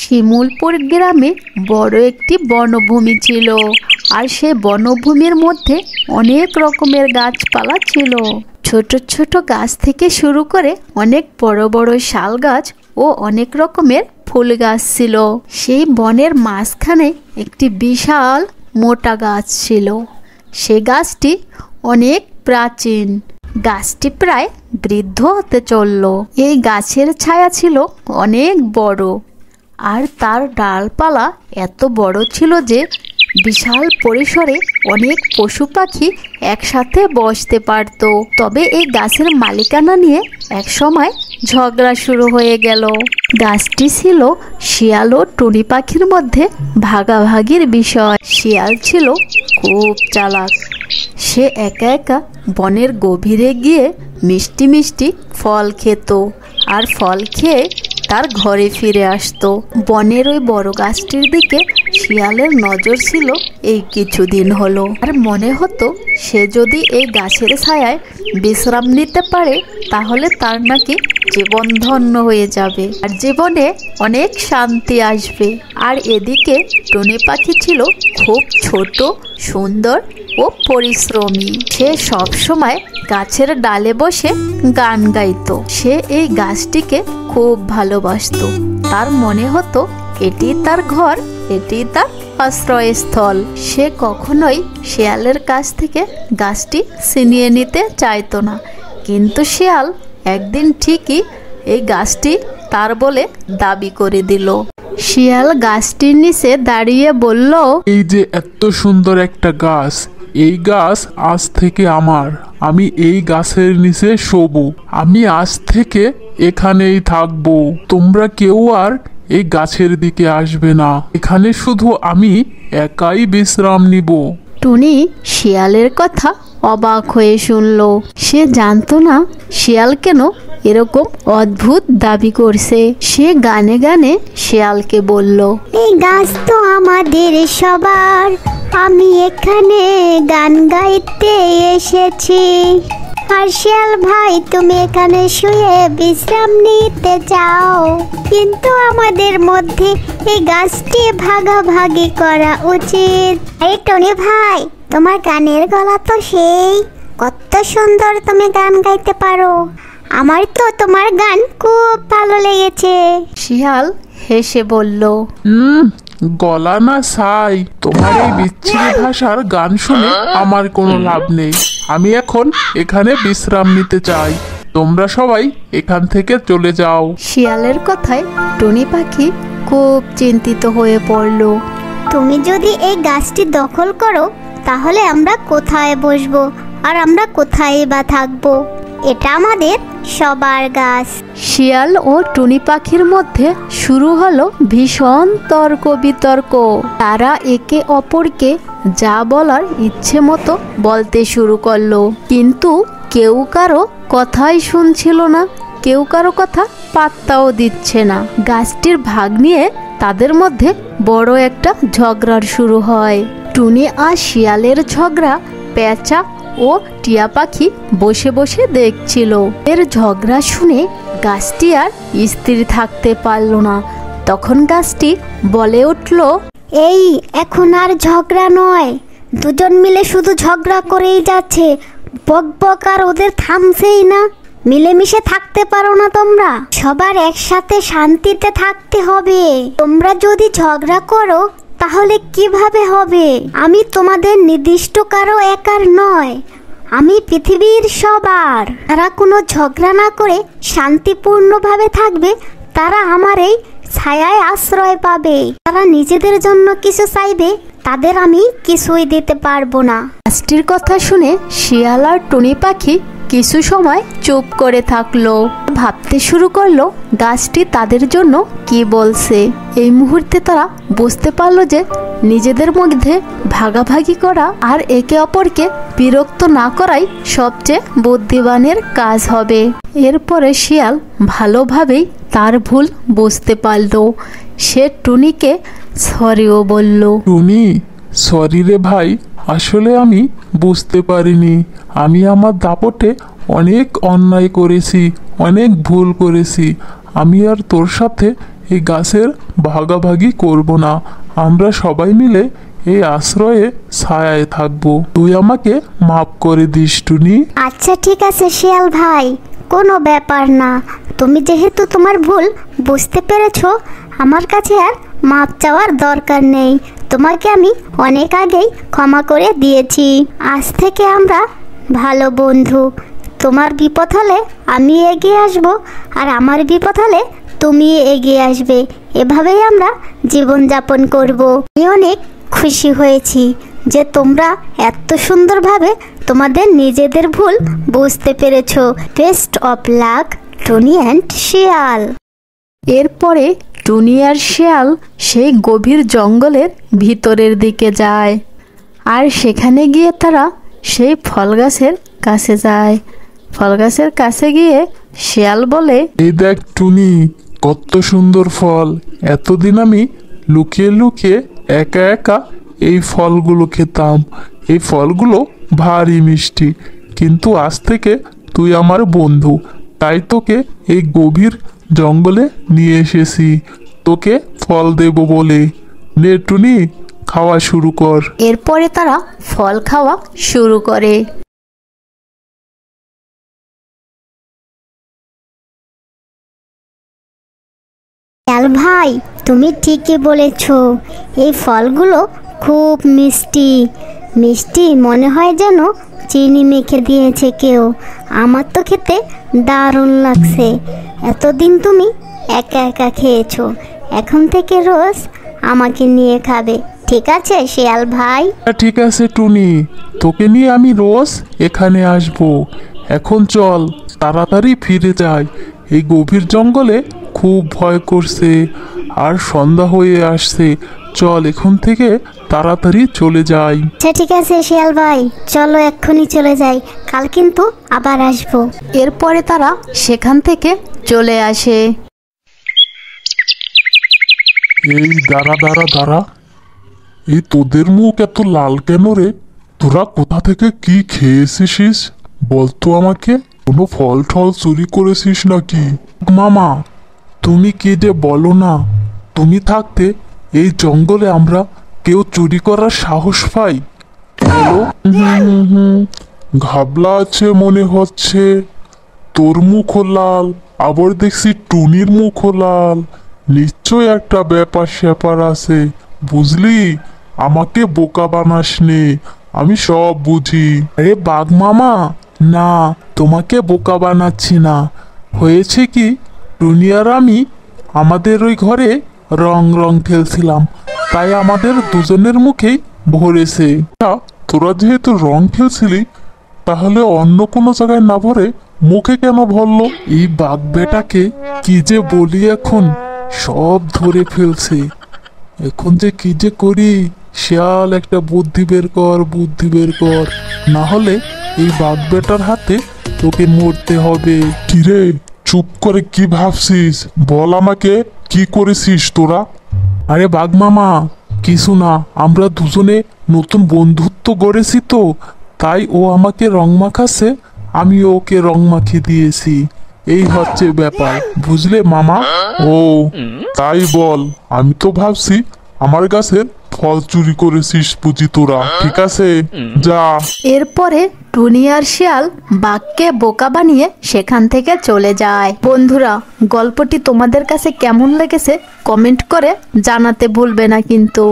শিমুলপুর গ্রামে বড় একটি বনভূমি ছিল। আর সেই বনভূমির মধ্যে অনেক রকমের গাছপালা ছিল। ছোট ছোট গাছ থেকে শুরু করে অনেক বড় বড় শাল গাছ ও অনেক রকমের ফুল গাছ ছিল। সেই বনের মাঝখানে একটি বিশাল মোটা গাছ ছিল। সে গাছটি অনেক প্রাচীন। গাছটি প্রায় বৃদ্ধ হতে চলল। এই গাছের ছায়া ছিল অনেক বড়, আর তার ডালপালা এত বড় ছিল যে বিশাল পরিসরে অনেক পশু পাখি একসাথে বসতে পারত। তবে এই গাছের মালিকানা নিয়ে একসময় ঝগড়া শুরু হয়ে গেল। গাছটি ছিল শিয়াল ও টুনি পাখির মধ্যে ভাগাভাগির বিষয়। শিয়াল ছিল খুব চালাক। সে একা একা বনের গভীরে গিয়ে মিষ্টি মিষ্টি ফল খেত, আর ফল খেয়ে তার ঘরে ফিরে আসতো। বনের ওই বড় গাছটির দিকে শিয়ালের নজর ছিল এই কিছুদিন হলো। আর মনে হতো সে যদি এই গাছের ছায়ায় বিশ্রাম নিতে পারে তাহলে তার নাকি জীবন ধন্য হয়ে যাবে, আর জীবনে অনেক শান্তি আসবে। আর এদিকে টুনি পাখি ছিল খুব ছোট, সুন্দর ও পরিশ্রমী। সে সব সময় গাছের ডালে বসে গান গাইতো। সে এই গাছটিকে খুব ভালোবাসতো। তার মনে হতো এটি তার ঘর, এটি তার আশ্রয়স্থল। সে কখনোই শিয়ালের কাছ থেকে গাছটি ছিনিয়ে নিতে চাইতো না। কিন্তু শিয়াল একদিন ঠিকই এই গাছটি তার বলে দাবি করে দিল। শিয়াল গাছটির নিচে দাঁড়িয়ে বলল, এই যে এত সুন্দর একটা গাছ, এই গাছ আজ থেকে আমার। আমি এই গাছের নিচে শোবো। আমি আজ থেকে এখানেই থাকবো। তোমরা কেউ আর এই গাছের দিকে আসবে না। এখানে শুধু আমি একাই বিশ্রাম নিব। টুনি শিয়ালের কথা অবাক হয়ে শুনল। সে জানতো না শিয়াল কেন এরকম অদ্ভুত দাবি করছে। সে গানে গানে শিয়ালকে বলল, এই গাছ তো আমাদের সবার। আমি এখানে গান গাইতে এসেছি। আর শিয়াল ভাই, তুমি এখানে শুয়ে বিশ্রাম নিতে চাও, কিন্তু আমাদের মধ্যে এই গাছটি ভাগাভাগি করা উচিত। এই টনি ভাই, তোমার গানের গলা তো সেই কত সুন্দর, তুমি গান গাইতে পারো। আমার তো তোমার গান খুব ভালো লেগেছে। শিয়াল হেসে বলল, গলা না ছাই। তোমার এই বিচ্ছিরি ভাষার গান শুনে আমার কোনো লাভ নেই। আমি এখন এখানে বিশ্রাম নিতে চাই। তোমরা সবাই এখান থেকে চলে যাও। শিয়ালের কথায় টুনি পাখি খুব চিন্তিত হয়ে পড়ল। তুমি যদি এই গাছটি দখল করো তাহলে আমরা কোথায় বসবো, আর আমরা কোথায় বা থাকবো? এটা আমাদের সবার গাছ। শিয়াল ও টুনি পাখির মধ্যে শুরু হলো ভীষণ তর্ক বিতর্ক। তারা একে অপরকে যা বলার ইচ্ছে মতো বলতে শুরু করলো, কিন্তু কেউ কারো কথাই শুনছিল না, কেউ কারো কথা পাত্তাও দিচ্ছে না। গাছটির ভাগ নিয়ে তাদের মধ্যে বড় একটা ঝগড়ার শুরু হয়। টুনি আর শিয়ালের ঝগড়া পেঁচা ও টিয়া পাখি বসে বসে দেখছিল। এর ঝগড়া শুনে গাছটি আর স্থির থাকতে পারল না। তখন গাছটি বলে উঠল, এই এখন আর ঝগড়া নয়, দুজন মিলে শুধু ঝগড়া করেই যাচ্ছে। বক বক আর ওদের থামছেই না। মিলেমিশে থাকতে পারো না তোমরা? সবার একসাথে শান্তিতে থাকতে হবে। তোমরা যদি ঝগড়া করো তাহলে কিভাবে হবে? আমি তোমাদের নির্দিষ্ট কারো একার নয়, আমি পৃথিবীর সবার। তারা কোনো ঝগড়া না করে শান্তিপূর্ণভাবে থাকবে, তারা আমার এই ছায়ায় আশ্রয় পাবে। তারা নিজেদের জন্য কিছু চাইবে, তাদের আমি কিছুই দিতে পারবো না। গাছটির কথা শুনে শিয়াল আর টুনি পাখি কিছু সময় চুপ করে থাকলো। ভাবতে শুরু করলো গাছটি তাদের জন্য কি বলছে। এই মুহূর্তে তারা বুঝতে পারলো যে নিজেদের মধ্যে ভাগাভাগি করা আর একে অপরকে বিরক্ত না করাই সবচেয়ে বুদ্ধিমানের কাজ হবে। এরপরে শিয়াল ভালোভাবেই তার ভুল বুঝতে পারলো। সে টুনিকে সরিও বলল, টুনি, সরি রে ভাই, আসলে আমি বুঝতে পারিনি। আমি আমার দাপটে অনেক অন্যায় করেছি, অনেক ভুল করেছি। আমি আর তোর সাথে এই গাছের ভাগাভাগি করব না। আমরা সবাই মিলে এই আশ্রয়ে ছায়ায় থাকবো। তুই আমাকে মাফ করে দিস টুনি। আচ্ছা ঠিক আছে শিয়াল ভাই, কোনো ব্যাপার না। তুমি যেহেতু তোমার ভুল বুঝতে পেরেছো, আমার কাছে আর মাপ চাওয়ার দরকার নেই। তোমাকে আমি অনেক আগেই ক্ষমা করে দিয়েছি। আজ থেকে আমরা ভালো বন্ধু। তোমার বিপদ হলে আমি এগিয়ে আসব, আর আমার বিপদ হলে তুমি এগিয়ে আসবে। এভাবেই আমরা জীবনযাপন করব। আমি অনেক খুশি হয়েছি যে তোমরা এত সুন্দরভাবে তোমাদের নিজেদের ভুল বুঝতে পেরেছো। Best of luck Tuni and শিয়াল। এরপরে টুনি আর শিয়াল সেই গভীর জঙ্গলের ভিতরের দিকে যায়, আর সেখানে গিয়ে তারা সেই ফল গাছের কাছে যায়। ফল গাছের কাছে গিয়ে শিয়াল বলে, এই দেখ টুনি, কত সুন্দর ফল। এতদিন আমি লুকিয়ে লুকিয়ে একা একা এই ফলগুলো খেতাম। এই ফলগুলো ভারী মিষ্টি, কিন্তু আজ থেকে তুই আমার বন্ধু, তাই তোকে এই গভীর জঙ্গলে নিয়ে এসেছি তোকে ফল দেব বলে। নে টুনি, খাওয়া শুরু কর। এরপরে তারা ফল খাওয়া শুরু করে। শিয়াল ভাই, তুমি ঠিকই বলেছ। এই ফলগুলো খুব মিষ্টি মিষ্টি, মনে হয় যেন চিনি মেখে দিয়েছে কেউ। আমার তো খেতে দারুণ লাগছে। এতদিন তুমি একা একা খেয়েছো, এখন থেকে রোজ আমাকে নিয়ে খাবে, ঠিক আছে শিয়াল ভাই? ঠিক আছে টুনি, তোকে নিয়ে আমি রোজ এখানে আসব। এখন চল তাড়াতাড়ি ফিরে যাই। এই গভীর জঙ্গলে খুব ভয় করছে, আর সন্ধ্যা হয়ে আসছে। চল এখান থেকে তাড়াতাড়ি চলে যাই। আচ্ছা ঠিক আছে শিয়াল ভাই, চলো এক্ষুনি চলে যাই, কাল কিন্তু আবার আসবো। এরপরে তারা সেখান থেকে চলে আসে। এই দাঁড়া দাঁড়া দাঁড়া, এই তোদের মুখ এত লাল কেন রে? তোরা কোথা থেকে কি খেয়েছিস বলতো আমাকে? কোনো ফল টল চুরি করেছিস নাকি? মামা, তুমি কি যে বলো না, তুমি থাকতে এই জঙ্গলে আমরা কেউ চুরি করার সাহস পাই? বলো। ঘাবলা আছে মনে হচ্ছে। তোর মুখও লাল, আবার দেখছি টুনির মুখও লাল। নিশ্চয় একটা ব্যাপার স্যাপার আছে, বুঝলি? আমাকে বোকা বানাস নে, আমি সব বুঝি। আরে বাঘ মামা, না, তোমাকে বোকা বানাচ্ছি না। হয়েছে কি, টুনি আর আমি আমাদের ওই ঘরে রং রং খেলছিলাম, তাই আমাদের দুজনের মুখেই ভরেছে। তোরা যেহেতু রং খেলছিলি, তাহলে অন্য কোনো জায়গায় না ভরে মুখে কেন ভরলো? এই বাঘ বেটাকে কি যে বলি, এখন সব ধরে ফেলছে। এখন যে কি যে করি, শিয়াল একটা বুদ্ধি বের কর, বুদ্ধি বের কর, না হলে এই বাঘ বেটার হাতে তোকে মরতে হবে। কিরে, চুপ করে কি ভাবছিস? বল আমাকে, কি করেছিস তোরা? আরে বাঘ মামা, কিছু না, আমরা দুজনে নতুন বন্ধুত্ব গড়েছি তো, তাই ও আমাকে রং মাখাচ্ছে, আমি ওকে রং মাখিয়ে দিয়েছি। এই হচ্ছে ব্যাপার, বুঝলে মামা? ও তাই বল, আমি তো ভাবছি আমার গাছের ফল চুরি করেছিস বুঝি তোরা। ঠিক আছে, যা। এরপরে টুনি আর শিয়াল বাঘকে বোকা বানিয়ে সেখান থেকে চলে যায়। বন্ধুরা, গল্পটি তোমাদের কাছে কেমন লেগেছে কমেন্ট করে জানাতে ভুলবে না কিন্তু।